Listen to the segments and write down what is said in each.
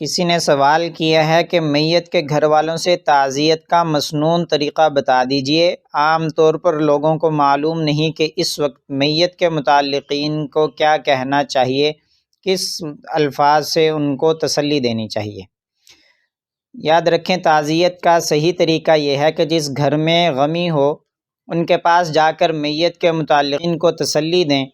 کسی نے سوال کیا ہے کہ میت کے گھر والوں سے تعزیت کا مسنون طریقہ بتا دیجیے۔ عام طور پر لوگوں کو معلوم نہیں کہ اس وقت میت کے متعلقین کو کیا کہنا چاہیے، کس الفاظ سے ان کو تسلی دینی چاہیے۔ یاد رکھیں، تعزیت کا صحیح طریقہ یہ ہے کہ جس گھر میں غمی ہو ان کے پاس جا کر میت کے متعلقین کو تسلی دیں،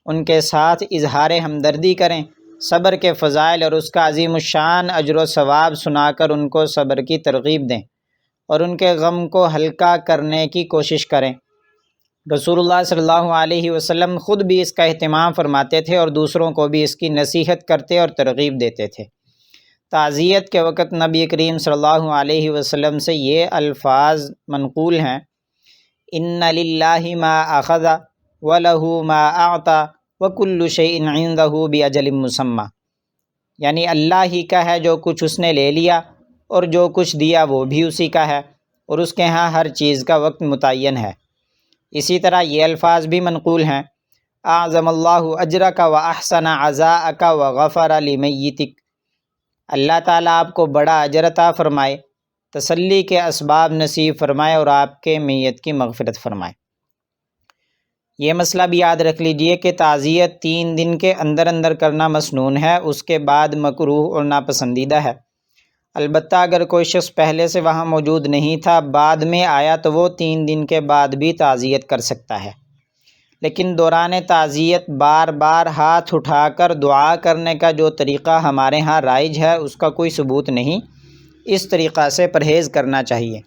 ان کے ساتھ اظہار ہمدردی کریں، صبر کے فضائل اور اس کا عظیم الشان اجر و ثواب سنا کر ان کو صبر کی ترغیب دیں اور ان کے غم کو ہلکا کرنے کی کوشش کریں۔ رسول اللہ صلی اللہ علیہ وسلم خود بھی اس کا اہتمام فرماتے تھے اور دوسروں کو بھی اس کی نصیحت کرتے اور ترغیب دیتے تھے۔ تعزیت کے وقت نبی کریم صلی اللہ علیہ وسلم سے یہ الفاظ منقول ہیں: ان للہ ما اخذ ولہ ما اعطى وکل شیء عندہ باجل مسمى، یعنی اللہ ہی کا ہے جو کچھ اس نے لے لیا اور جو کچھ دیا وہ بھی اسی کا ہے، اور اس کے ہاں ہر چیز کا وقت متعین ہے۔ اسی طرح یہ الفاظ بھی منقول ہیں: اعظم اللہ اجرک واحسن عزاءک وغفر لمیتک، اللہ تعالیٰ آپ کو بڑا اجر عطا فرمائے، تسلی کے اسباب نصیب فرمائے اور آپ کے میت کی مغفرت فرمائے۔ یہ مسئلہ بھی یاد رکھ لیجئے کہ تعزیت 3 دن کے اندر اندر کرنا مسنون ہے، اس کے بعد مکروہ اور ناپسندیدہ ہے۔ البتہ اگر کوئی شخص پہلے سے وہاں موجود نہیں تھا، بعد میں آیا، تو وہ 3 دن کے بعد بھی تعزیت کر سکتا ہے، لیکن دوران تعزیت بار بار ہاتھ اٹھا کر دعا کرنے کا جو طریقہ ہمارے ہاں رائج ہے اس کا کوئی ثبوت نہیں، اس طریقہ سے پرہیز کرنا چاہیے۔